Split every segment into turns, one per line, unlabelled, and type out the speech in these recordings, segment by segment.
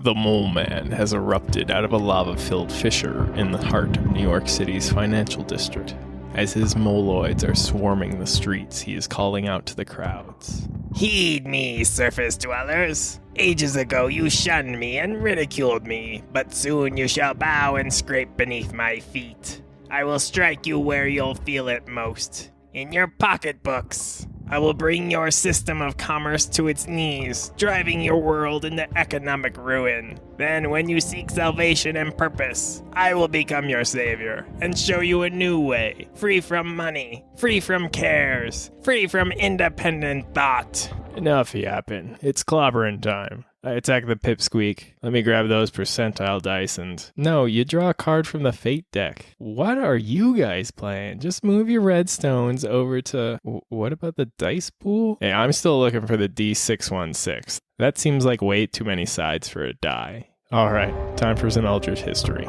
The Mole Man has erupted out of a lava-filled fissure in the heart of New York City's financial district. As his moloids are swarming the streets, he is calling out to the crowds.
Heed me, surface dwellers. Ages ago you shunned me and ridiculed me, but soon you shall bow and scrape beneath my feet. I will strike you where you'll feel it most, in your pocketbooks. I will bring your system of commerce to its knees, driving your world into economic ruin. Then, when you seek salvation and purpose, I will become your savior and show you a new way, free from money, free from cares, free from independent thought.
Enough yapping. It's clobbering time. I attack the pipsqueak. Let me grab those percentile dice and... No, you draw a card from the fate deck. What are you guys playing? Just move your red stones over to... What about the dice pool? Hey, I'm still looking for the D616. That seems like way too many sides for a die. Alright, time for some Eldritch history.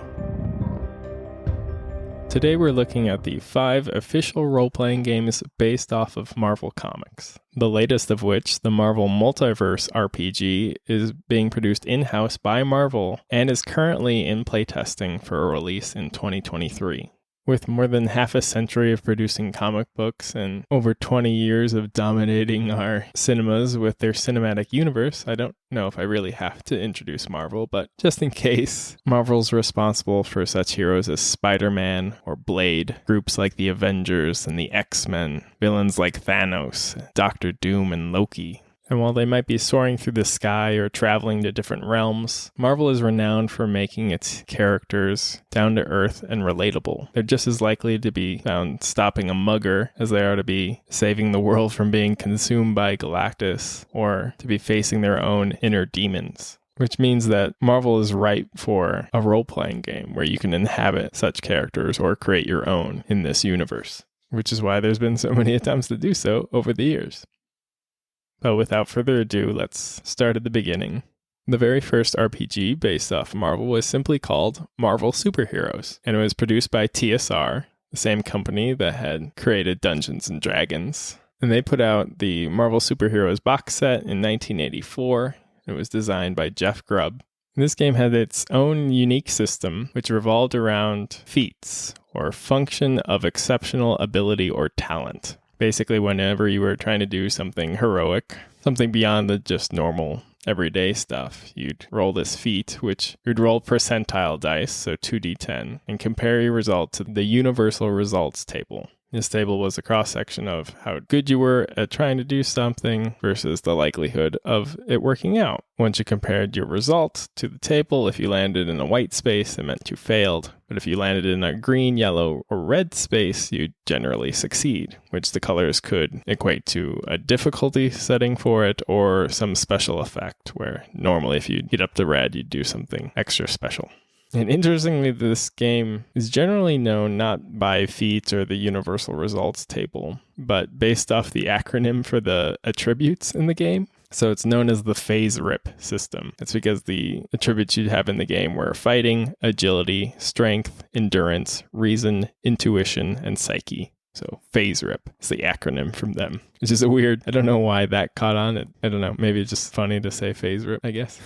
Today we're looking at the 5 official role-playing games based off of Marvel Comics. The latest of which, the Marvel Multiverse RPG, is being produced in-house by Marvel and is currently in playtesting for a release in 2023. With more than half a century of producing comic books and over 20 years of dominating our cinemas with their cinematic universe, I don't know if I really have to introduce Marvel, but just in case, Marvel's responsible for such heroes as Spider-Man or Blade, groups like the Avengers and the X-Men, villains like Thanos, Doctor Doom, and Loki. And while they might be soaring through the sky or traveling to different realms, Marvel is renowned for making its characters down to earth and relatable. They're just as likely to be found stopping a mugger as they are to be saving the world from being consumed by Galactus or to be facing their own inner demons. Which means that Marvel is ripe for a role-playing game where you can inhabit such characters or create your own in this universe. Which is why there's been so many attempts to do so over the years. But without further ado, let's start at the beginning. The very first RPG based off Marvel was simply called Marvel Superheroes, and it was produced by TSR, the same company that had created Dungeons & Dragons. And they put out the Marvel Superheroes box set in 1984. It was designed by Jeff Grubb. This game had its own unique system, which revolved around feats, or function of exceptional ability or talent. Basically, whenever you were trying to do something heroic, something beyond the just normal everyday stuff, you'd roll this feat, which you'd roll percentile dice, so 2d10, and compare your result to the universal results table. This table was a cross-section of how good you were at trying to do something versus the likelihood of it working out. Once you compared your result to the table, if you landed in a white space, it meant you failed. But if you landed in a green, yellow, or red space, you'd generally succeed, which the colors could equate to a difficulty setting for it or some special effect, where normally if you get up to red, you'd do something extra special. And interestingly, this game is generally known not by feats or the universal results table, but based off the acronym for the attributes in the game. So it's known as the phase rip system. It's because the attributes you'd have in the game were fighting, agility, strength, endurance, reason, intuition, and psyche. So phase rip is the acronym from them. Which is I don't know why that caught on. I don't know, maybe it's just funny to say phase rip, I guess.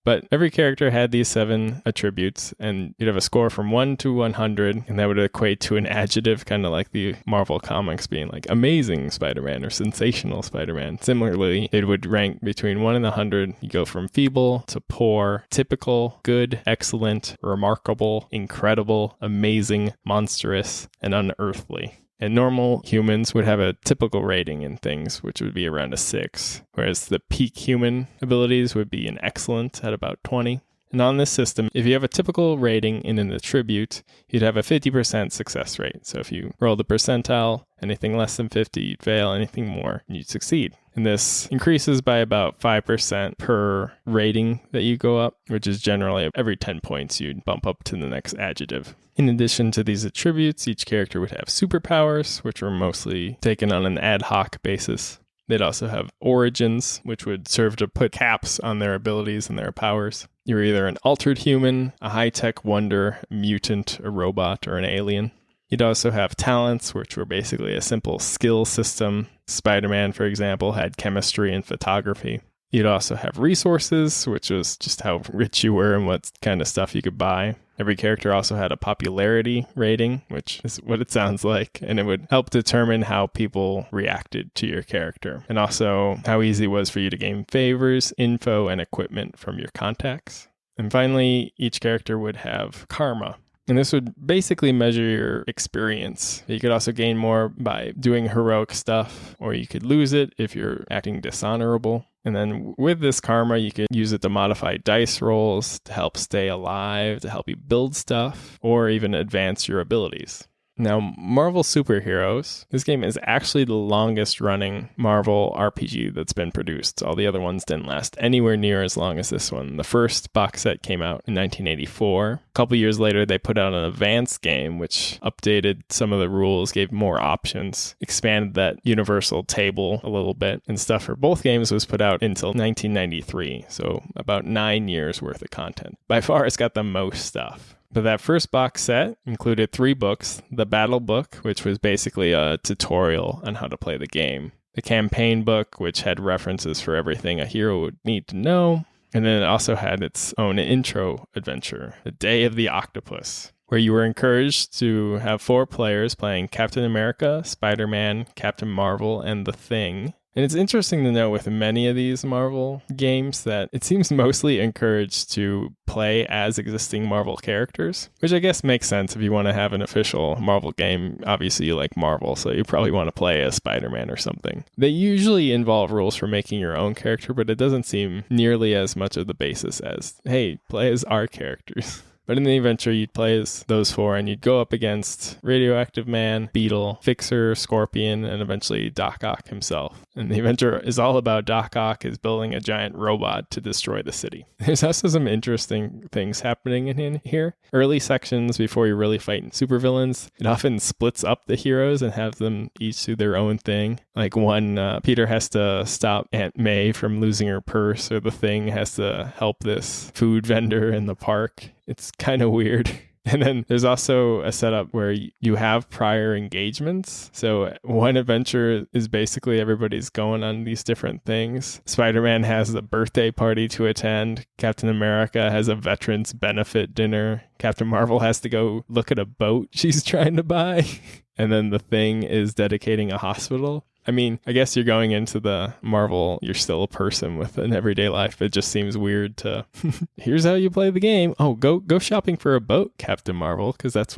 But every character had these 7 attributes, and you'd have a score from 1 to 100, and that would equate to an adjective, kind of like the Marvel comics being like amazing Spider-Man or sensational Spider-Man. Similarly, it would rank between 1 and 100. You go from feeble to poor, typical, good, excellent, remarkable, incredible, amazing, monstrous, and unearthly. And normal humans would have a typical rating in things, which would be around a 6, whereas the peak human abilities would be an excellent at about 20. And on this system, if you have a typical rating in an attribute, you'd have a 50% success rate. So if you roll the percentile, anything less than 50, you'd fail, anything more, you'd succeed. And this increases by about 5% per rating that you go up, which is generally every 10 points you'd bump up to the next adjective. In addition to these attributes, each character would have superpowers, which were mostly taken on an ad hoc basis. They'd also have origins, which would serve to put caps on their abilities and their powers. You're either an altered human, a high-tech wonder, a mutant, a robot, or an alien. You'd also have talents, which were basically a simple skill system. Spider-Man, for example, had chemistry and photography. You'd also have resources, which was just how rich you were and what kind of stuff you could buy. Every character also had a popularity rating, which is what it sounds like, and it would help determine how people reacted to your character, and also how easy it was for you to gain favors, info, and equipment from your contacts. And finally, each character would have karma. And this would basically measure your experience. You could also gain more by doing heroic stuff, or you could lose it if you're acting dishonorable. And then with this karma, you could use it to modify dice rolls, to help stay alive, to help you build stuff, or even advance your abilities. Now, Marvel Superheroes, this game is actually the longest running Marvel RPG that's been produced. All the other ones didn't last anywhere near as long as this one. The first box set came out in 1984. A couple years later, they put out an advanced game, which updated some of the rules, gave more options, expanded that universal table a little bit, and stuff for both games was put out until 1993. So about 9 years worth of content. By far, it's got the most stuff. But that first box set included 3 books: the Battle Book, which was basically a tutorial on how to play the game; the Campaign Book, which had references for everything a hero would need to know; and then it also had its own intro adventure, The Day of the Octopus, where you were encouraged to have 4 players playing Captain America, Spider-Man, Captain Marvel, and The Thing. And it's interesting to note with many of these Marvel games that it seems mostly encouraged to play as existing Marvel characters, which I guess makes sense if you want to have an official Marvel game. Obviously, you like Marvel, so you probably want to play as Spider-Man or something. They usually involve rules for making your own character, but it doesn't seem nearly as much of the basis as, hey, play as our characters. But in the adventure, you'd play as those 4, and you'd go up against Radioactive Man, Beetle, Fixer, Scorpion, and eventually Doc Ock himself. And the adventure is all about Doc Ock is building a giant robot to destroy the city. There's also some interesting things happening in here. Early sections, before you're really fighting supervillains, it often splits up the heroes and have them each do their own thing. Like Peter has to stop Aunt May from losing her purse, or the Thing has to help this food vendor in the park. It's kind of weird. And then there's also a setup where you have prior engagements. So one adventure is basically everybody's going on these different things. Spider-Man has a birthday party to attend. Captain America has a veterans benefit dinner. Captain Marvel has to go look at a boat she's trying to buy. And then the Thing is dedicating a hospital. I mean, I guess you're going into the Marvel, you're still a person with an everyday life. It just seems weird to, here's how you play the game. Oh, go shopping for a boat, Captain Marvel, because that's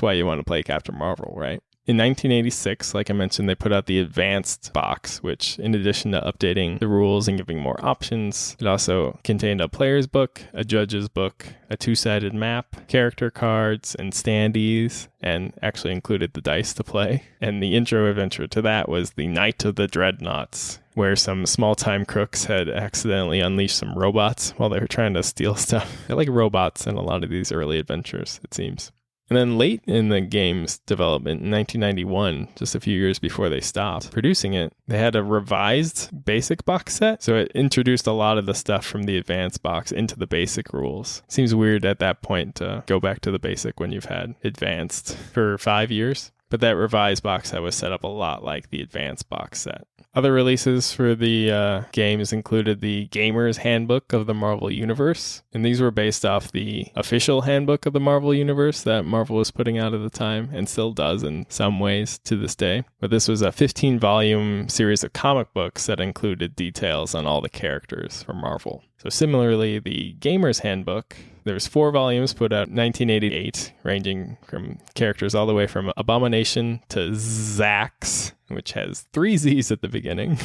why you want to play Captain Marvel, right? In 1986, like I mentioned, they put out the Advanced box, which, in addition to updating the rules and giving more options, it also contained a player's book, a judge's book, a 2-sided map, character cards, and standees, and actually included the dice to play. And the intro adventure to that was the Night of the Dreadnoughts, where some small-time crooks had accidentally unleashed some robots while they were trying to steal stuff. They're like robots in a lot of these early adventures, it seems. And then late in the game's development, in 1991, just a few years before they stopped producing it, they had a revised basic box set. So it introduced a lot of the stuff from the advanced box into the basic rules. Seems weird at that point to go back to the basic when you've had advanced for 5 years. But that revised box set was set up a lot like the advanced box set. Other releases for the games included the Gamer's Handbook of the Marvel Universe, and these were based off the official handbook of the Marvel Universe that Marvel was putting out at the time, and still does in some ways to this day. But this was a 15-volume series of comic books that included details on all the characters from Marvel. So similarly, the Gamer's Handbook, there's 4 volumes put out in 1988, ranging from characters all the way from Abomination to Zax, which has 3 Z's at the beginning.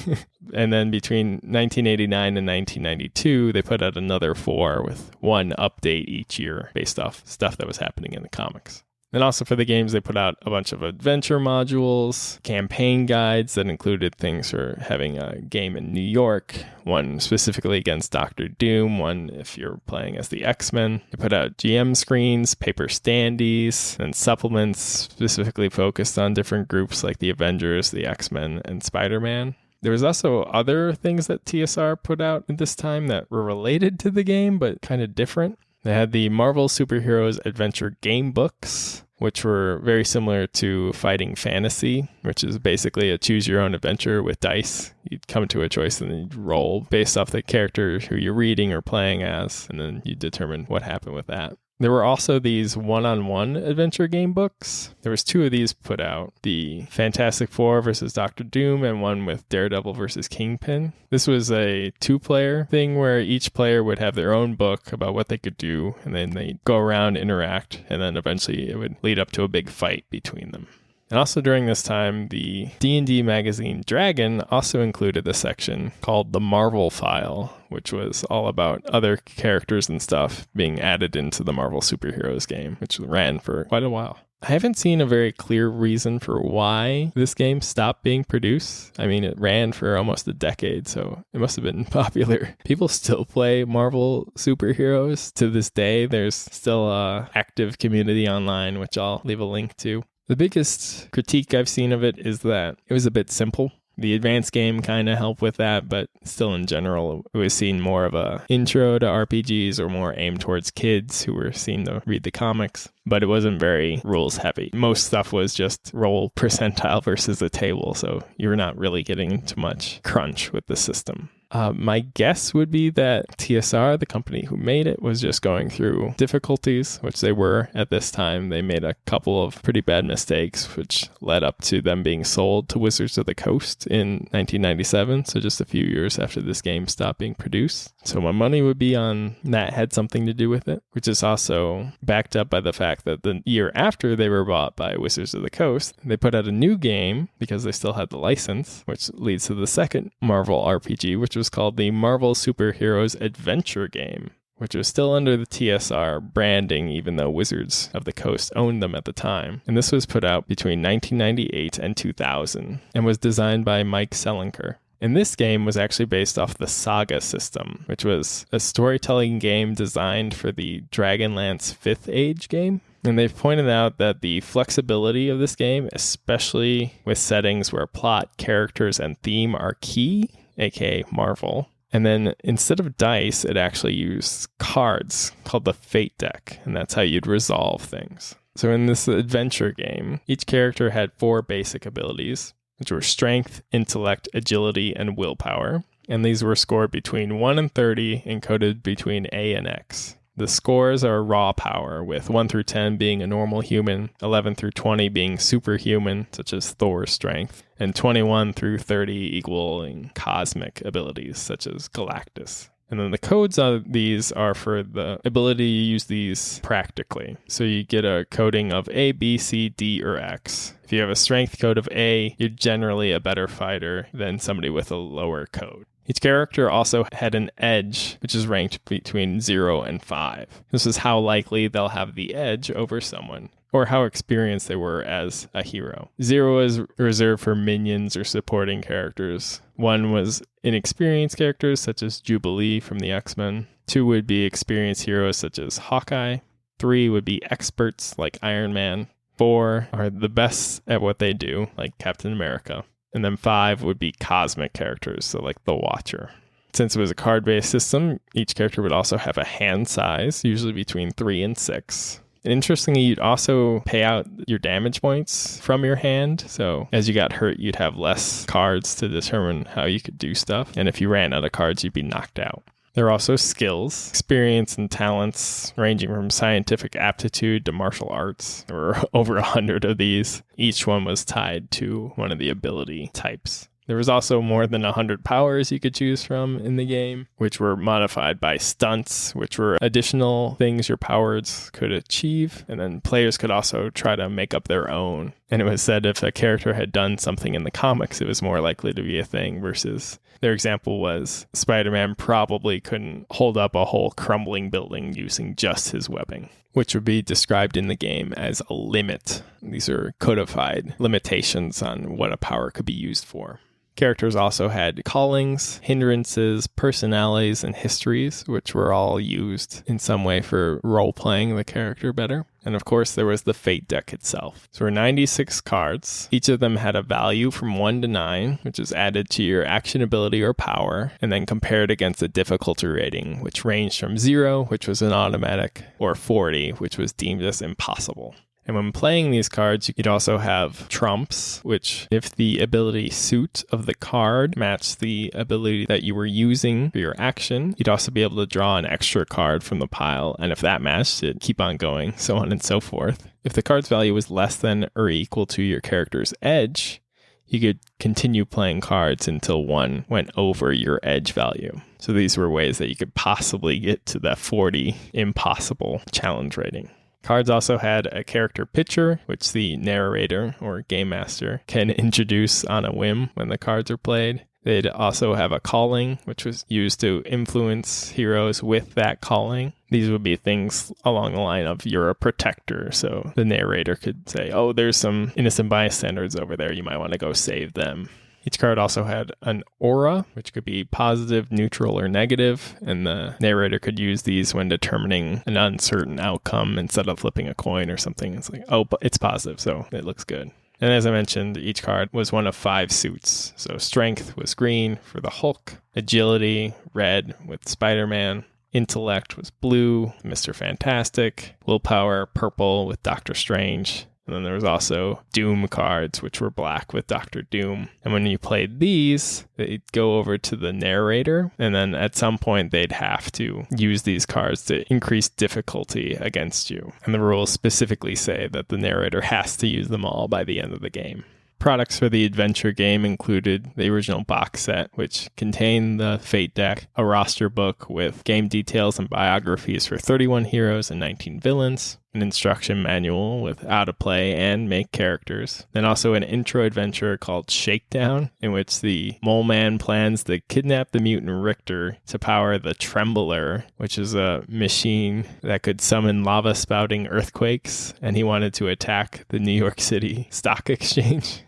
And then between 1989 and 1992, they put out another 4 with 1 update each year based off stuff that was happening in the comics. And also for the games, they put out a bunch of adventure modules, campaign guides that included things for having a game in New York, one specifically against Doctor Doom, one if you're playing as the X-Men. They put out GM screens, paper standees, and supplements specifically focused on different groups like the Avengers, the X-Men, and Spider-Man. There was also other things that TSR put out at this time that were related to the game, but kind of different. They had the Marvel Superheroes Adventure Game Books, which were very similar to Fighting Fantasy, which is basically a choose-your-own-adventure with dice. You'd come to a choice and then you'd roll based off the character who you're reading or playing as, and then you determine what happened with that. There were also these one-on-one adventure game books. There was 2 of these put out. The Fantastic Four versus Doctor Doom and one with Daredevil versus Kingpin. This was a 2-player thing where each player would have their own book about what they could do, and then they'd go around, interact, and then eventually it would lead up to a big fight between them. And also during this time, the D&D magazine Dragon also included a section called the Marvel File, which was all about other characters and stuff being added into the Marvel Superheroes game, which ran for quite a while. I haven't seen a very clear reason for why this game stopped being produced. I mean, it ran for almost a decade, so it must have been popular. People still play Marvel Superheroes to this day. There's still an active community online, which I'll leave a link to. The biggest critique I've seen of it is that it was a bit simple. The advanced game kind of helped with that, but still in general, it was seen more of a intro to RPGs or more aimed towards kids who were seen to read the comics. But it wasn't very rules heavy. Most stuff was just roll percentile versus a table, so you were not really getting into much crunch with the system. My guess would be that TSR, the company who made it, was just going through difficulties, which they were at this time. They made a couple of pretty bad mistakes, which led up to them being sold to Wizards of the Coast in 1997, so just a few years after this game stopped being produced. So my money would be on that had something to do with it, which is also backed up by the fact that the year after they were bought by Wizards of the Coast, they put out a new game because they still had the license, which leads to the second Marvel RPG, which was called the Marvel Superheroes Adventure Game, which was still under the TSR branding, even though Wizards of the Coast owned them at the time. And this was put out between 1998 and 2000 and was designed by Mike Selinker. And this game was actually based off the Saga system, which was a storytelling game designed for the Dragonlance 5th Age game. And they've pointed out that the flexibility of this game, especially with settings where plot, characters, and theme are key, aka Marvel. And then instead of dice, it actually used cards called the Fate deck, and that's how you'd resolve things. So in this adventure game, each character had 4 basic abilities, which were strength, intellect, agility, and willpower. And these were scored between 1 and 30 and coded between A and X. The scores are raw power, with 1 through 10 being a normal human, 11 through 20 being superhuman, such as Thor's strength, and 21 through 30 equaling cosmic abilities, such as Galactus. And then the codes on these are for the ability to use these practically. So you get a coding of A, B, C, D, or X. If you have a strength code of A, you're generally a better fighter than somebody with a lower code. Each character also had an edge, which is ranked between 0 and 5. This is how likely they'll have the edge over someone, or how experienced they were as a hero. 0 is reserved for minions or supporting characters. 1 was inexperienced characters, such as Jubilee from the X-Men. 2 would be experienced heroes, such as Hawkeye. 3 would be experts, like Iron Man. 4 are the best at what they do, like Captain America. And then 5 would be cosmic characters, so like the Watcher. Since it was a card-based system, each character would also have a hand size, usually between 3 and 6. And interestingly, you'd also pay out your damage points from your hand. So as you got hurt, you'd have less cards to determine how you could do stuff. And if you ran out of cards, you'd be knocked out. There are also skills, experience, and talents ranging from scientific aptitude to martial arts. There were over 100 of these. Each one was tied to one of the ability types. There was also more than 100 powers you could choose from in the game, which were modified by stunts, which were additional things your powers could achieve. And then players could also try to make up their own. And it was said if a character had done something in the comics, it was more likely to be a thing versus their example was Spider-Man probably couldn't hold up a whole crumbling building using just his webbing, which would be described in the game as a limit. These are codified limitations on what a power could be used for. Characters also had callings, hindrances, personalities, and histories, which were all used in some way for role-playing the character better. And of course, there was the Fate deck itself. So there were 96 cards. Each of them had a value from 1 to 9, which is added to your action ability or power, and then compared against a difficulty rating, which ranged from 0, which was an automatic, or 40, which was deemed as impossible. And when playing these cards, you could also have trumps, which if the ability suit of the card matched the ability that you were using for your action, you'd also be able to draw an extra card from the pile. And if that matched it, keep on going, so on and so forth. If the card's value was less than or equal to your character's edge, you could continue playing cards until one went over your edge value. So these were ways that you could possibly get to that 40 impossible challenge rating. Cards also had a character picture, which the narrator or game master can introduce on a whim when the cards are played. They'd also have a calling, which was used to influence heroes with that calling. These would be things along the line of you're a protector. So the narrator could say, oh, there's some innocent bystanders over there. You might want to go save them. Each card also had an aura, which could be positive, neutral, or negative, and the narrator could use these when determining an uncertain outcome instead of flipping a coin or something. It's like, oh, but it's positive, so it looks good. And as I mentioned, each card was one of 5 suits. So strength was green for the Hulk, agility, red with Spider-Man, intellect was blue, Mr. Fantastic, willpower, purple with Doctor Strange. And then there was also Doom cards, which were black with Doctor Doom. And when you played these, they'd go over to the narrator. And then at some point, they'd have to use these cards to increase difficulty against you. And the rules specifically say that the narrator has to use them all by the end of the game. Products for the adventure game included the original box set, which contained the Fate deck, a roster book with game details and biographies for 31 heroes and 19 villains, an instruction manual with how to play and make characters, then also an intro adventure called Shakedown, in which the Mole Man plans to kidnap the mutant Richter to power the Trembler, which is a machine that could summon lava-spouting earthquakes, and he wanted to attack the New York City Stock Exchange.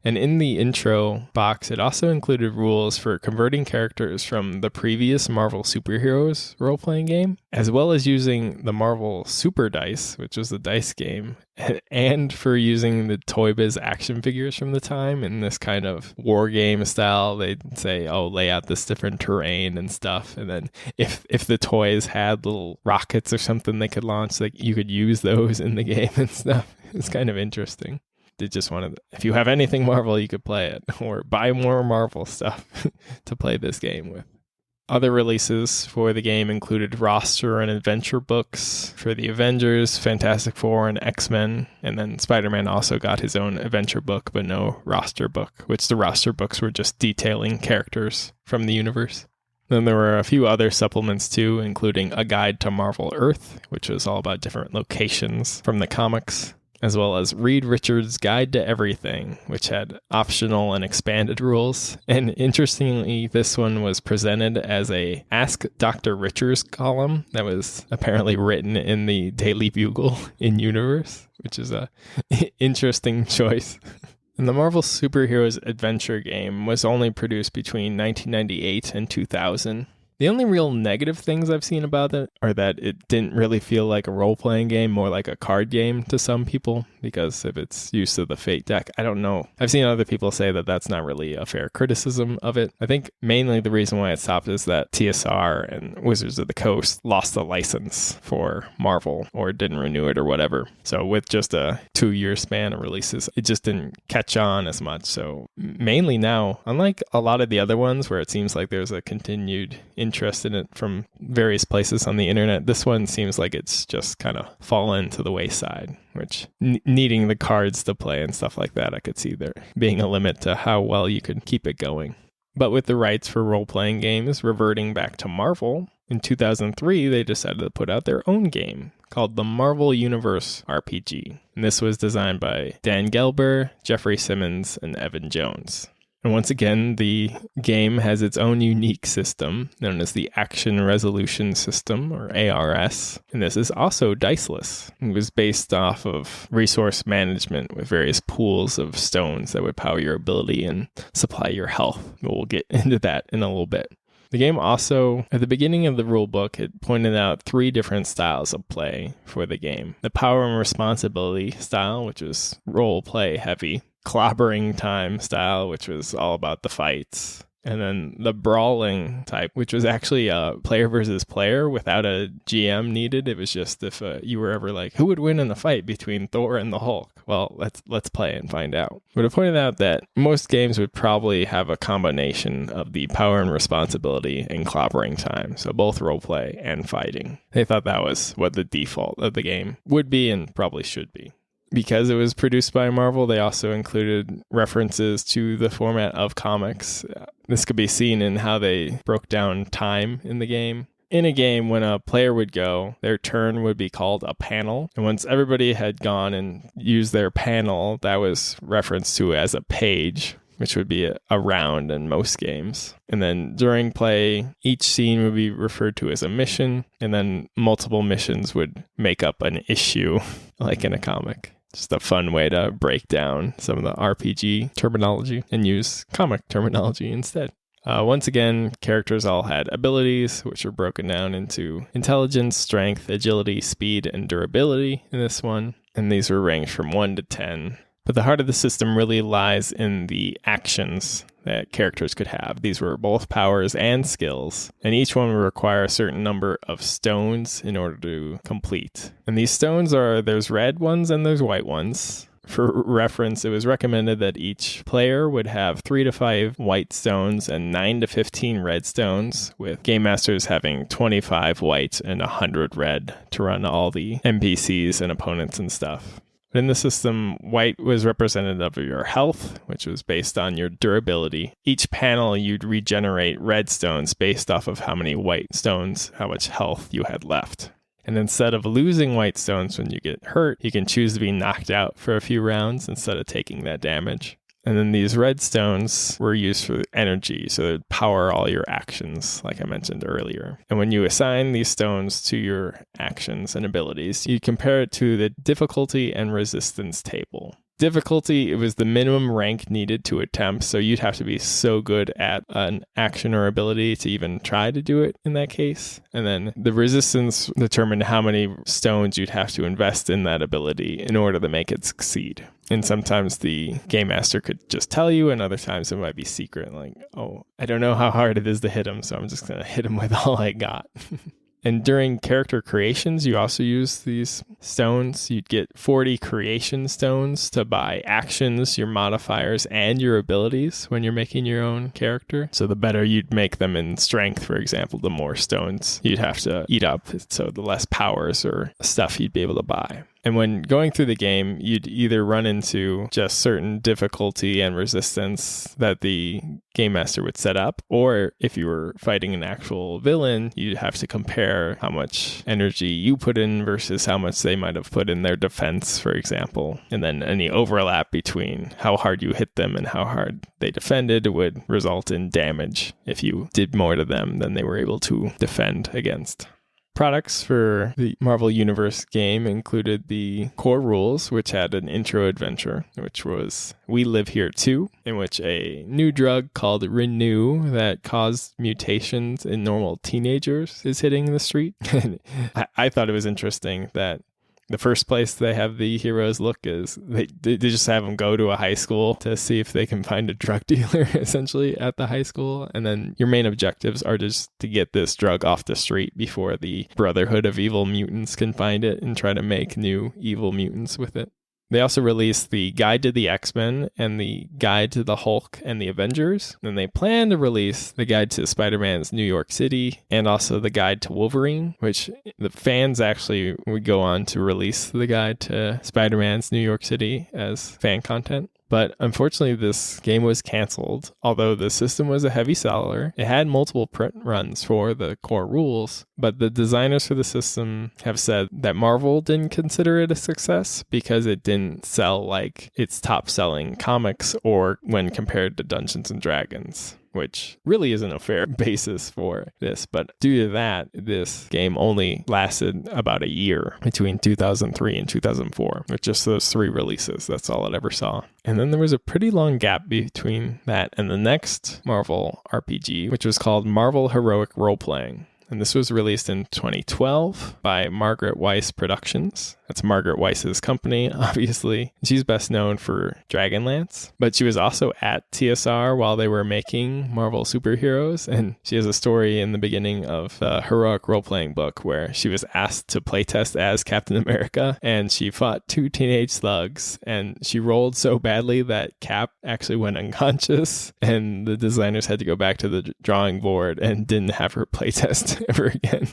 And in the intro box, it also included rules for converting characters from the previous Marvel Superheroes role-playing game, as well as using the Marvel Super Dice, which was the dice game, and for using the Toy Biz action figures from the time in this kind of war game style. They'd say, oh, lay out this different terrain and stuff. And then if the toys had little rockets or something they could launch, like you could use those in the game and stuff. It's kind of interesting. They just wanted, if you have anything Marvel, you could play it, or buy more Marvel stuff to play this game with. Other releases for the game included roster and adventure books for the Avengers, Fantastic Four, and X-Men, and then Spider-Man also got his own adventure book, but no roster book, which the roster books were just detailing characters from the universe. Then there were a few other supplements too, including a guide to Marvel Earth, which was all about different locations from the comics, as well as Reed Richards' Guide to Everything, which had optional and expanded rules. And interestingly, this one was presented as a Ask Dr. Richards column that was apparently written in the Daily Bugle in Universe, which is a interesting choice. And the Marvel Superheroes adventure game was only produced between 1998 and 2000. The only real negative things I've seen about it are that it didn't really feel like a role-playing game, more like a card game to some people, because of its use of the Fate deck. I don't know. I've seen other people say that that's not really a fair criticism of it. I think mainly the reason why it stopped is that TSR and Wizards of the Coast lost the license for Marvel, or didn't renew it or whatever. So with just a 2-year span of releases, it just didn't catch on as much. So mainly now, unlike a lot of the other ones where it seems like there's a continued interest in it from various places on the internet, this one seems like it's just kind of fallen to the wayside, which needing the cards to play and stuff like that, I could see there being a limit to how well you could keep it going. But with the rights for role-playing games reverting back to Marvel, in 2003 they decided to put out their own game called the Marvel Multiverse RPG. And this was designed by Dan Gelber, Jeffrey Simmons, and Evan Jones. And once again, the game has its own unique system known as the Action Resolution System, or ARS. And this is also diceless. It was based off of resource management with various pools of stones that would power your ability and supply your health. We'll get into that in a little bit. The game also, at the beginning of the rulebook, it pointed out 3 different styles of play for the game. The power and responsibility style, which was role play heavy. Clobbering time style, which was all about the fights. And then the brawling type, which was actually a player versus player without a GM needed. It was just if you were ever like, who would win in a fight between Thor and the Hulk? Well, let's play and find out. But I pointed out that most games would probably have a combination of the power and responsibility and clobbering time. So both roleplay and fighting. They thought that was what the default of the game would be and probably should be. Because it was produced by Marvel, they also included references to the format of comics. This could be seen in how they broke down time in the game. In a game, when a player would go, their turn would be called a panel. And once everybody had gone and used their panel, that was referenced to as a page, which would be a round in most games. And then during play, each scene would be referred to as a mission, and then multiple missions would make up an issue, like in a comic. Just a fun way to break down some of the RPG terminology and use comic terminology instead. Once again, characters all had abilities, which are broken down into intelligence, strength, agility, speed, and durability in this one. And these were ranged from 1 to 10. But the heart of the system really lies in the actions that characters could have. These were both powers and skills, and each one would require a certain number of stones in order to complete. And these stones there's red ones and there's white ones. For reference, it was recommended that each player would have 3 to 5 white stones and 9 to 15 red stones, with Game Masters having 25 white and 100 red to run all the NPCs and opponents and stuff. But in the system, white was representative of your health, which was based on your durability. Each panel, you'd regenerate red stones based off of how many white stones, how much health you had left. And instead of losing white stones when you get hurt, you can choose to be knocked out for a few rounds instead of taking that damage. And then these red stones were used for energy, so they'd power all your actions, like I mentioned earlier. And when you assign these stones to your actions and abilities, you compare it to the difficulty and resistance table. Difficulty, it was the minimum rank needed to attempt, so you'd have to be so good at an action or ability to even try to do it in that case. And then the resistance determined how many stones you'd have to invest in that ability in order to make it succeed. And sometimes the Game Master could just tell you, and other times it might be secret, like, oh, I don't know how hard it is to hit him, so I'm just going to hit him with all I got. And during character creations, you also use these stones. You'd get 40 creation stones to buy actions, your modifiers, and your abilities when you're making your own character. So the better you'd make them in strength, for example, the more stones you'd have to eat up. So the less powers or stuff you'd be able to buy. And when going through the game, you'd either run into just certain difficulty and resistance that the Game Master would set up, or if you were fighting an actual villain, you'd have to compare how much energy you put in versus how much they might have put in their defense, for example. And then any overlap between how hard you hit them and how hard they defended would result in damage if you did more to them than they were able to defend against. Products for the Marvel Universe game included the core rules, which had an intro adventure, which was We Live Here Too, in which a new drug called Renew that caused mutations in normal teenagers is hitting the street. I thought it was interesting that the first place they have the heroes look is they just have them go to a high school to see if they can find a drug dealer, essentially, at the high school. And then your main objectives are just to get this drug off the street before the Brotherhood of Evil Mutants can find it and try to make new evil mutants with it. They also released the Guide to the X-Men and the Guide to the Hulk and the Avengers. And they plan to release the Guide to Spider-Man's New York City and also the Guide to Wolverine, which the fans actually would go on to release the Guide to Spider-Man's New York City as fan content. But unfortunately, this game was canceled. Although the system was a heavy seller, it had multiple print runs for the core rules. But the designers for the system have said that Marvel didn't consider it a success because it didn't sell like its top-selling comics or when compared to Dungeons & Dragons, which really isn't a fair basis for this. But due to that, this game only lasted about a year between 2003 and 2004, with just those 3 releases. That's all it ever saw. And then there was a pretty long gap between that and the next Marvel RPG, which was called Marvel Heroic Roleplaying. And this was released in 2012 by Margaret Weiss Productions. That's Margaret Weiss's company, obviously. She's best known for Dragonlance, but she was also at TSR while they were making Marvel Superheroes. And she has a story in the beginning of the heroic role-playing book where she was asked to playtest as Captain America, and she fought 2 teenage slugs, and she rolled so badly that Cap actually went unconscious, and the designers had to go back to the drawing board and didn't have her playtest ever again.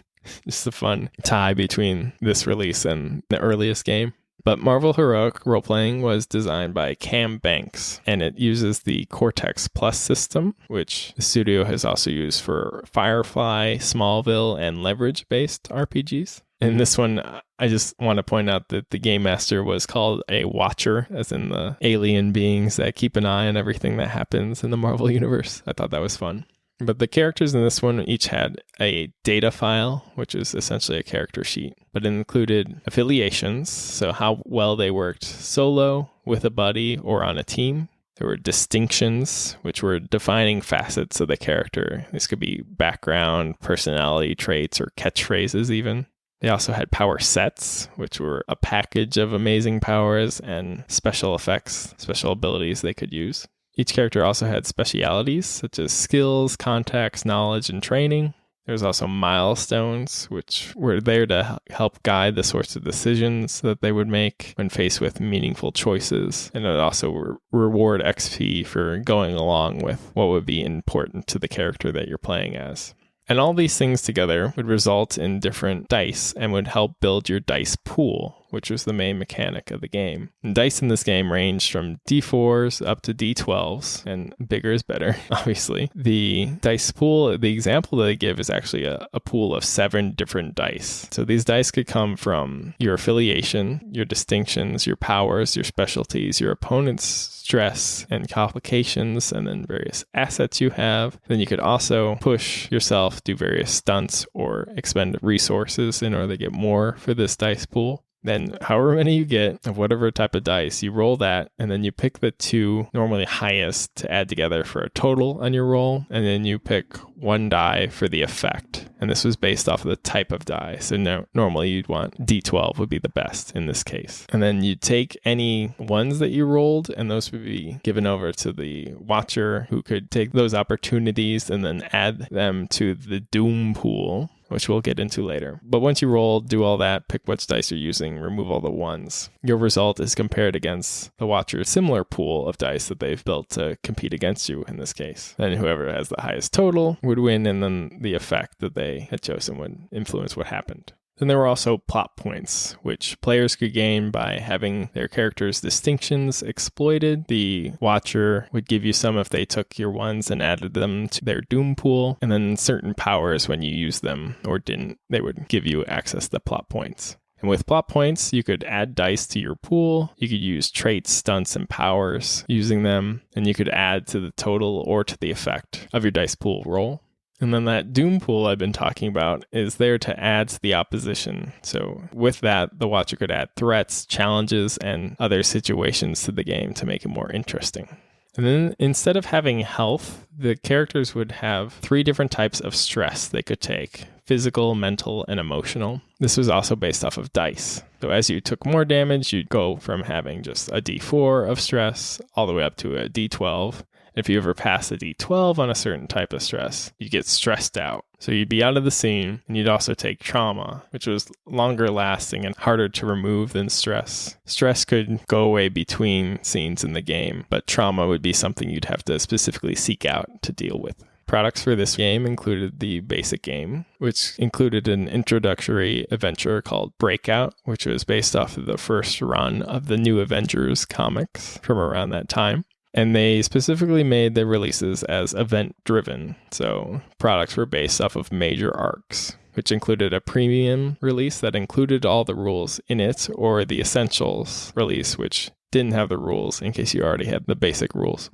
Just a fun tie between this release and the earliest game. But Marvel Heroic Roleplaying was designed by Cam Banks, and it uses the Cortex Plus system, which the studio has also used for Firefly, Smallville, and Leverage-based RPGs. In this one, I just want to point out that the game master was called a Watcher, as in the alien beings that keep an eye on everything that happens in the Marvel Universe. I thought that was fun. But the characters in this one each had a data file, which is essentially a character sheet, but it included affiliations, so how well they worked solo, with a buddy, or on a team. There were distinctions, which were defining facets of the character. This could be background, personality traits, or catchphrases even. They also had power sets, which were a package of amazing powers and special effects, special abilities they could use. Each character also had specialities, such as skills, contacts, knowledge, and training. There was also milestones, which were there to help guide the sorts of decisions that they would make when faced with meaningful choices. And it would also reward XP for going along with what would be important to the character that you're playing as. And all these things together would result in different dice and would help build your dice pool, which was the main mechanic of the game. And dice in this game ranged from D4s up to D12s, and bigger is better, obviously. The dice pool, the example that I give is actually a pool of 7 different dice. So these dice could come from your affiliation, your distinctions, your powers, your specialties, your opponent's stress and complications, and then various assets you have. Then you could also push yourself, do various stunts, or expend resources in order to get more for this dice pool. Then however many you get of whatever type of dice, you roll that, and then you pick the 2 normally highest to add together for a total on your roll, and then you pick 1 die for the effect. And this was based off of the type of die. So normally you'd want D12 would be the best in this case. And then you take any ones that you rolled, and those would be given over to the Watcher, who could take those opportunities and then add them to the Doom pool, which we'll get into later. But once you roll, do all that, pick which dice you're using, remove all the ones. Your result is compared against the Watcher's similar pool of dice that they've built to compete against you in this case. And whoever has the highest total would win, and then the effect that they had chosen would influence what happened. Then there were also plot points, which players could gain by having their characters' distinctions exploited. The Watcher would give you some if they took your ones and added them to their Doom pool, and then certain powers when you used them or didn't, they would give you access to plot points. And with plot points, you could add dice to your pool, you could use traits, stunts, and powers using them, and you could add to the total or to the effect of your dice pool roll. And then that Doom pool I've been talking about is there to add to the opposition. So with that, the Watcher could add threats, challenges, and other situations to the game to make it more interesting. And then instead of having health, the characters would have 3 different types of stress they could take: physical, mental, and emotional. This was also based off of dice. So as you took more damage, you'd go from having just a D4 of stress all the way up to a D12. If you ever pass a D12 on a certain type of stress, you get stressed out. So you'd be out of the scene, and you'd also take trauma, which was longer lasting and harder to remove than stress. Stress could go away between scenes in the game, but trauma would be something you'd have to specifically seek out to deal with. Products for this game included the basic game, which included an introductory adventure called Breakout, which was based off of the first run of the New Avengers comics from around that time. And they specifically made their releases as event-driven, so products were based off of major arcs, which included a premium release that included all the rules in it, or the Essentials release, which didn't have the rules in case you already had the basic rules.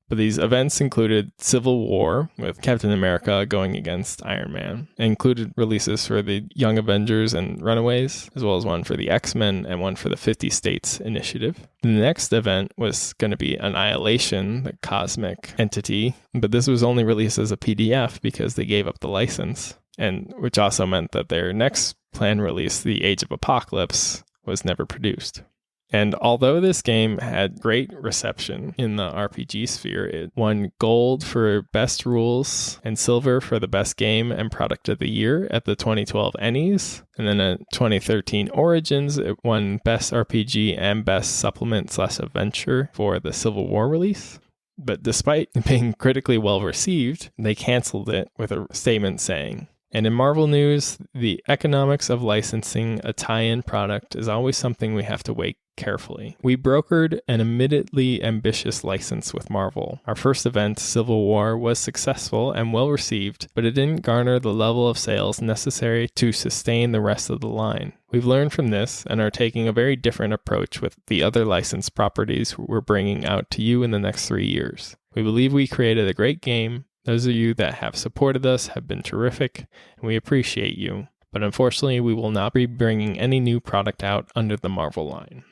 But these events included Civil War, with Captain America going against Iron Man. It included releases for the Young Avengers and Runaways, as well as one for the X-Men and one for the 50 States Initiative. The next event was going to be Annihilation, the cosmic entity, but this was only released as a PDF because they gave up the license. and which also meant that their next planned release, The Age of Apocalypse, was never produced. And although this game had great reception in the RPG sphere, it won gold for best rules and silver for the best game and product of the year at the 2012 Ennies. And then at 2013 Origins, it won best RPG and best supplement/adventure for the Civil War release. But despite being critically well received, they canceled it with a statement saying, "And in Marvel news, the economics of licensing a tie-in product is always something we have to weigh carefully. We brokered an admittedly ambitious license with Marvel. Our first event, Civil War, was successful and well received, but it didn't garner the level of sales necessary to sustain the rest of the line. We've learned from this and are taking a very different approach with the other licensed properties we're bringing out to you in the next 3 years. We believe we created a great game. Those of you that have supported us have been terrific, and we appreciate you. But unfortunately, we will not be bringing any new product out under the Marvel line."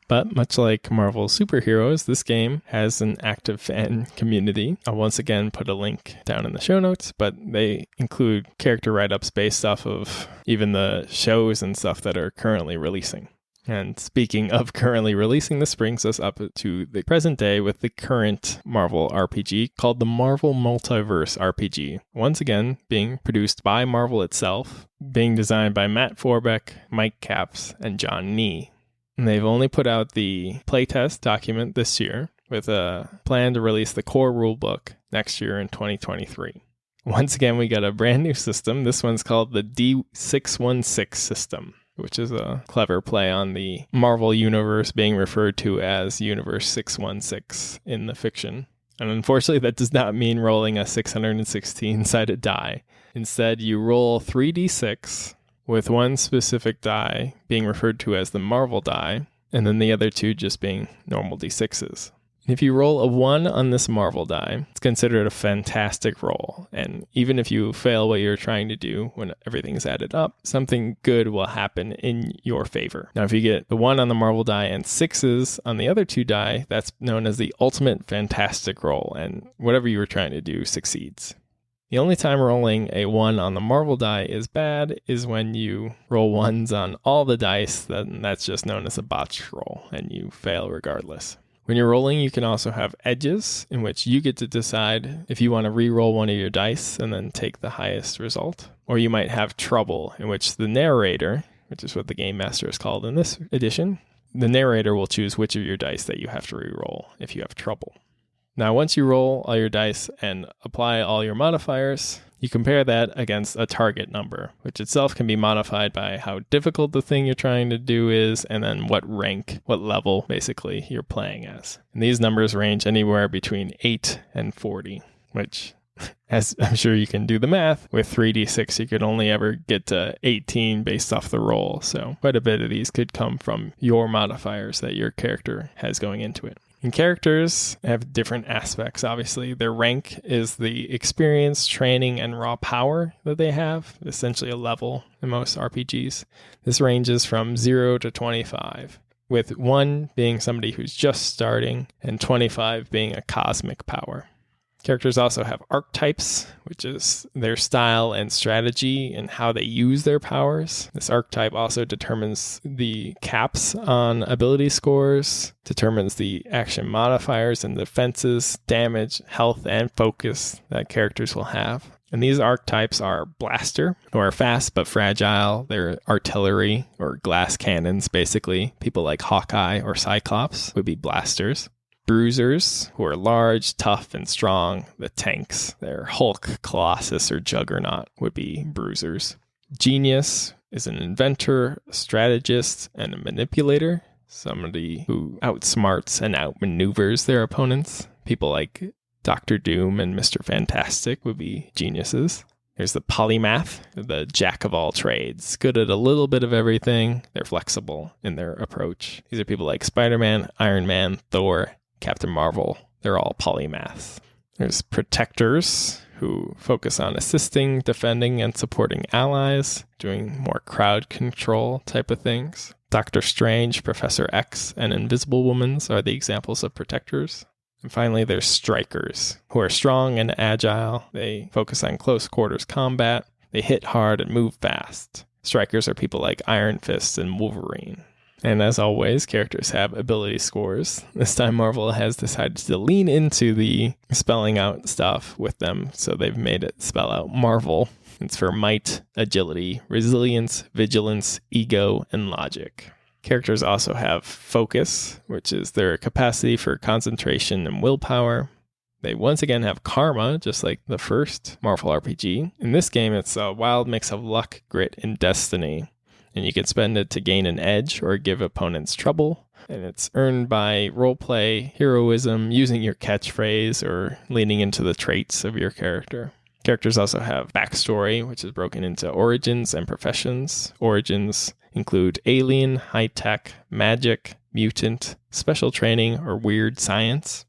But much like Marvel superheroes, this game has an active fan community. I'll once again put a link down in the show notes, but they include character write-ups based off of even the shows and stuff that are currently releasing. And speaking of currently releasing, this brings us up to the present day with the current Marvel RPG called the Marvel Multiverse RPG. Once again, being produced by Marvel itself, being designed by Matt Forbeck, Mike Capps, and John Nee. And they've only put out the playtest document this year with a plan to release the core rulebook next year in 2023. Once again, we got a brand new system. This one's called the D616 system, which is a clever play on the Marvel universe being referred to as Universe 616 in the fiction. And unfortunately, that does not mean rolling a 616-sided die. Instead, you roll 3d6 with one specific die being referred to as the Marvel die, and then the other two just being normal d6s. If you roll a 1 on this Marvel die, it's considered a fantastic roll, and even if you fail what you're trying to do when everything's added up, something good will happen in your favor. Now, if you get the 1 on the Marvel die and 6s on the other 2 die, that's known as the ultimate fantastic roll, and whatever you were trying to do succeeds. The only time rolling a 1 on the Marvel die is bad is when you roll 1s on all the dice, then that's just known as a botched roll, and you fail regardless. When you're rolling, you can also have edges, in which you get to decide if you want to re-roll one of your dice and then take the highest result. Or you might have trouble, in which the narrator, which is what the Game Master is called in this edition, the narrator will choose which of your dice that you have to re-roll if you have trouble. Now, once you roll all your dice and apply all your modifiers, you compare that against a target number, which itself can be modified by how difficult the thing you're trying to do is, and then what rank, what level, basically, you're playing as. And these numbers range anywhere between 8 and 40, which, as I'm sure you can do the math, with 3d6 you could only ever get to 18 based off the roll, so quite a bit of these could come from your modifiers that your character has going into it. And characters have different aspects, obviously. Their rank is the experience, training, and raw power that they have, essentially a level in most RPGs. This ranges from 0 to 25, with 1 being somebody who's just starting, and 25 being a cosmic power. Characters also have archetypes, which is their style and strategy and how they use their powers. This archetype also determines the caps on ability scores, determines the action modifiers and defenses, damage, health, and focus that characters will have. And these archetypes are Blaster, who are fast but fragile. They're artillery, or glass cannons, basically. People like Hawkeye or Cyclops would be Blasters. Bruisers, who are large, tough, and strong. The tanks, they're Hulk, Colossus, or Juggernaut, would be Bruisers. Genius is an inventor, a strategist, and a manipulator. Somebody who outsmarts and outmaneuvers their opponents. People like Dr. Doom and Mr. Fantastic would be geniuses. There's the polymath, the jack of all trades, good at a little bit of everything. They're flexible in their approach. These are people like Spider-Man, Iron Man, Thor, Captain Marvel. They're all polymaths. There's protectors, who focus on assisting, defending, and supporting allies, doing more crowd control type of things. Doctor Strange, Professor X, and Invisible Woman's are the examples of protectors. And finally, there's strikers, who are strong and agile. They focus on close quarters combat. They hit hard and move fast. Strikers are people like Iron Fist and Wolverine. And as always, characters have ability scores. This time Marvel has decided to lean into the spelling out stuff with them, so they've made it spell out Marvel. It's for might, agility, resilience, vigilance, ego, and logic. Characters also have focus, which is their capacity for concentration and willpower. They once again have karma, just like the first Marvel RPG. In this game, it's a wild mix of luck, grit, and destiny. And you can spend it to gain an edge or give opponents trouble. And it's earned by roleplay, heroism, using your catchphrase, or leaning into the traits of your character. Characters also have backstory, which is broken into origins and professions. Origins include alien, high-tech, magic, mutant, special training, or weird science.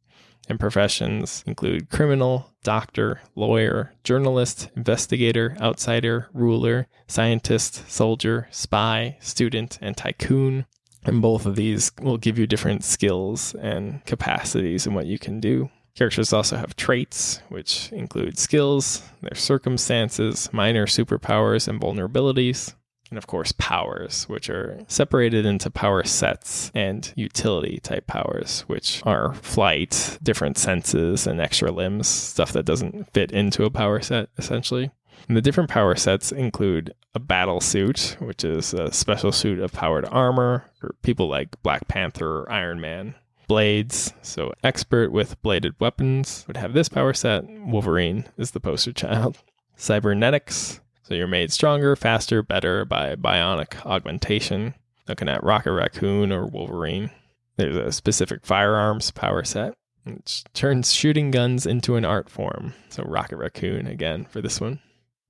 And professions include criminal, doctor, lawyer, journalist, investigator, outsider, ruler, scientist, soldier, spy, student, and tycoon. And both of these will give you different skills and capacities in what you can do. Characters also have traits, which include skills, their circumstances, minor superpowers, and vulnerabilities. And of course, powers, which are separated into power sets and utility type powers, which are flight, different senses, and extra limbs, stuff that doesn't fit into a power set, essentially. And the different power sets include a battle suit, which is a special suit of powered armor for people like Black Panther or Iron Man. Blades, so expert with bladed weapons, would have this power set. Wolverine is the poster child. Cybernetics. So you're made stronger, faster, better by bionic augmentation. Looking at Rocket Raccoon or Wolverine. There's a specific firearms power set, which turns shooting guns into an art form. So Rocket Raccoon again for this one.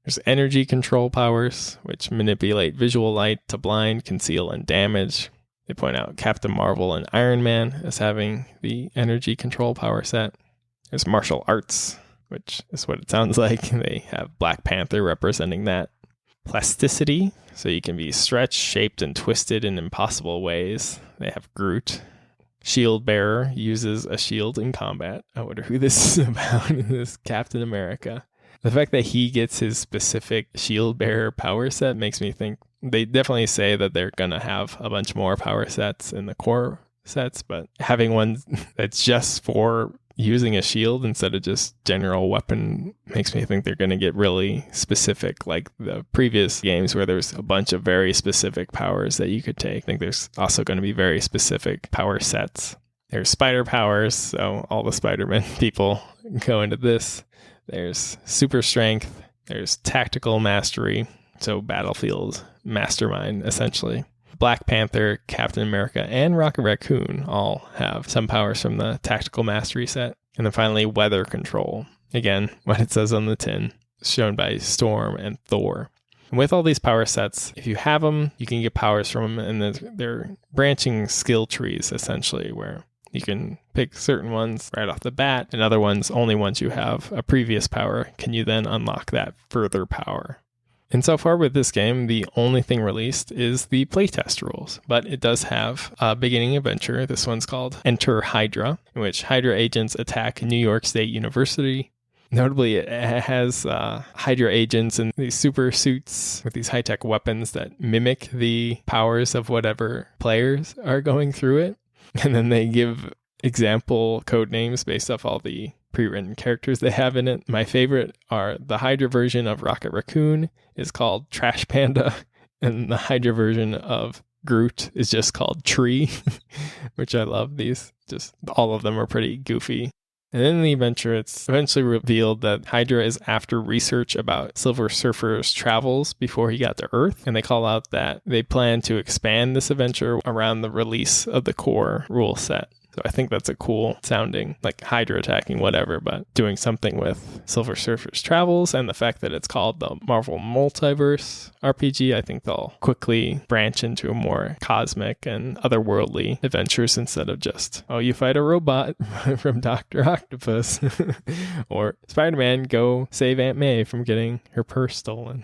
There's energy control powers, which manipulate visual light to blind, conceal, and damage. They point out Captain Marvel and Iron Man as having the energy control power set. There's martial arts, which is what it sounds like. They have Black Panther representing that. Plasticity, so you can be stretched, shaped, and twisted in impossible ways. They have Groot. Shield Bearer uses a shield in combat. I wonder who this is about. This Captain America. The fact that he gets his specific Shield Bearer power set makes me think they definitely say that they're going to have a bunch more power sets in the core sets, but having one that's just for using a shield instead of just general weapon makes me think they're going to get really specific, like the previous games where there's a bunch of very specific powers that you could take. I think there's also going to be very specific power sets. There's spider powers, so all the Spider-Man people go into this. There's super strength. There's tactical mastery, so battlefield mastermind, essentially. Black Panther, Captain America, and Rocket Raccoon all have some powers from the tactical mastery set. And then finally, weather control. Again, what it says on the tin, shown by Storm and Thor. And with all these power sets, if you have them, you can get powers from them, and they're branching skill trees, essentially, where you can pick certain ones right off the bat, and other ones, only once you have a previous power, can you then unlock that further power. And so far with this game, the only thing released is the playtest rules, but it does have a beginning adventure. This one's called Enter Hydra, in which Hydra agents attack New York State University. Notably, it has Hydra agents in these super suits with these high-tech weapons that mimic the powers of whatever players are going through it. And then they give example code names based off all the pre-written characters they have in it. My favorite are the Hydra version of Rocket Raccoon is called Trash Panda, and the Hydra version of Groot is just called Tree, which I love. These, just all of them are pretty goofy. And in the adventure, it's eventually revealed that Hydra is after research about Silver Surfer's travels before he got to Earth, and they call out that they plan to expand this adventure around the release of the core rule set. So I think that's a cool sounding, like Hydra attacking whatever, but doing something with Silver Surfer's travels, and the fact that it's called the Marvel Multiverse RPG, I think they'll quickly branch into a more cosmic and otherworldly adventures instead of just, oh, you fight a robot from Dr. Octopus, or Spider-Man, go save Aunt May from getting her purse stolen.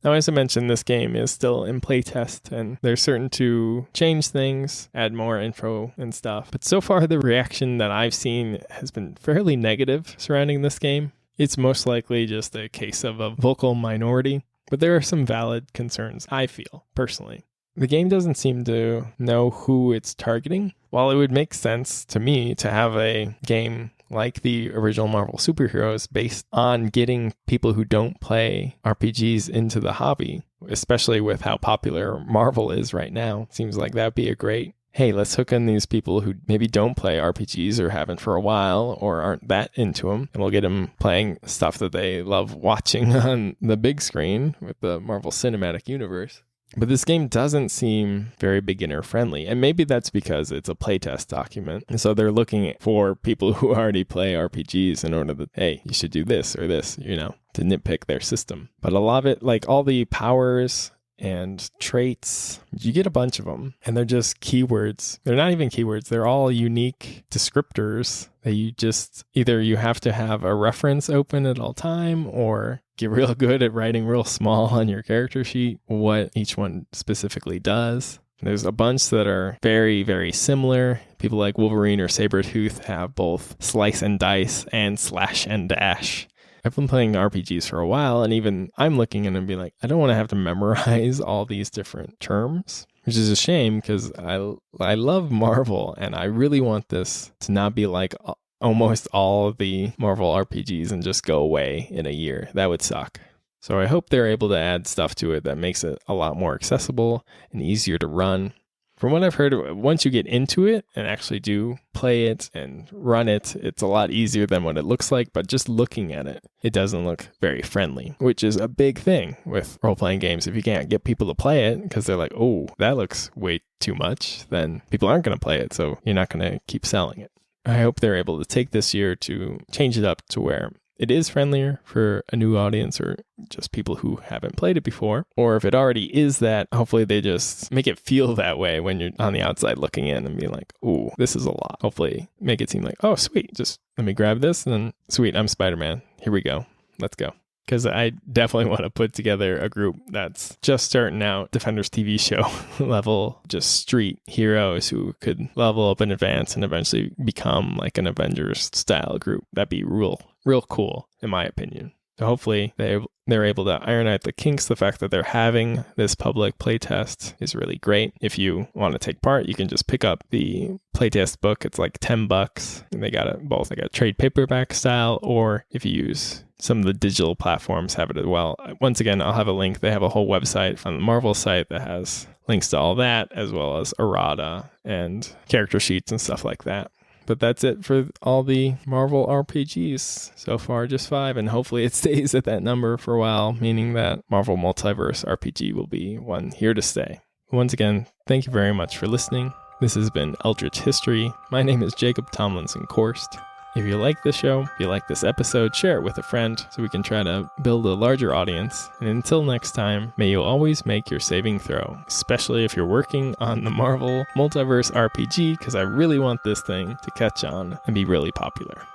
Now, as I mentioned, this game is still in playtest, and they're certain to change things, add more info and stuff. But so far, the reaction that I've seen has been fairly negative surrounding this game. It's most likely just a case of a vocal minority, but there are some valid concerns, I feel, personally. The game doesn't seem to know who it's targeting. While it would make sense to me to have a game like the original Marvel superheroes based on getting people who don't play RPGs into the hobby, especially with how popular Marvel is right now, seems like that would be a great, hey, let's hook in these people who maybe don't play RPGs or haven't for a while or aren't that into them, and we'll get them playing stuff that they love watching on the big screen with the Marvel Cinematic Universe. But this game doesn't seem very beginner friendly. And maybe that's because it's a playtest document. And so they're looking for people who already play RPGs in order to, hey, you should do this or this, to nitpick their system. But a lot of it, like all the powers and traits, you get a bunch of them. And they're just keywords. They're not even keywords. They're all unique descriptors that you have to have a reference open at all time, or get real good at writing real small on your character sheet what each one specifically does. There's a bunch that are very, very similar. People like Wolverine or Sabretooth have both slice and dice and slash and dash. I've been playing RPGs for a while, and even I'm looking at it and be like, I don't want to have to memorize all these different terms, which is a shame because I love Marvel, and I really want this to not be like almost all of the Marvel RPGs and just go away in a year. That would suck. So I hope they're able to add stuff to it that makes it a lot more accessible and easier to run. From what I've heard, once you get into it and actually do play it and run it, it's a lot easier than what it looks like. But just looking at it, it doesn't look very friendly, which is a big thing with role-playing games. If you can't get people to play it because they're like, oh, that looks way too much, then people aren't going to play it. So you're not going to keep selling it. I hope they're able to take this year to change it up to where it is friendlier for a new audience or just people who haven't played it before. Or if it already is that, hopefully they just make it feel that way when you're on the outside looking in and being like, ooh, this is a lot. Hopefully make it seem like, oh, sweet, just let me grab this and then, sweet, I'm Spider-Man. Here we go. Let's go. Because I definitely want to put together a group that's just starting out Defenders TV show level, just street heroes who could level up in advance and eventually become like an Avengers style group. That'd be real cool, in my opinion. So hopefully they're able to iron out the kinks. The fact that they're having this public playtest is really great. If you want to take part, you can just pick up the playtest book. It's like $10. And they got it both. They got trade paperback style, or if you use some of the digital platforms have it as well. Once again, I'll have a link. They have a whole website on the Marvel site that has links to all that, as well as errata and character sheets and stuff like that. But that's it for all the Marvel RPGs. So far, just 5, and hopefully it stays at that number for a while, meaning that Marvel Multiverse RPG will be one here to stay. Once again, thank you very much for listening. This has been Eldritch History. My name is Jacob Tomlinson-Korst. If you like this show, if you like this episode, share it with a friend so we can try to build a larger audience. And until next time, may you always make your saving throw, especially if you're working on the Marvel Multiverse RPG, because I really want this thing to catch on and be really popular.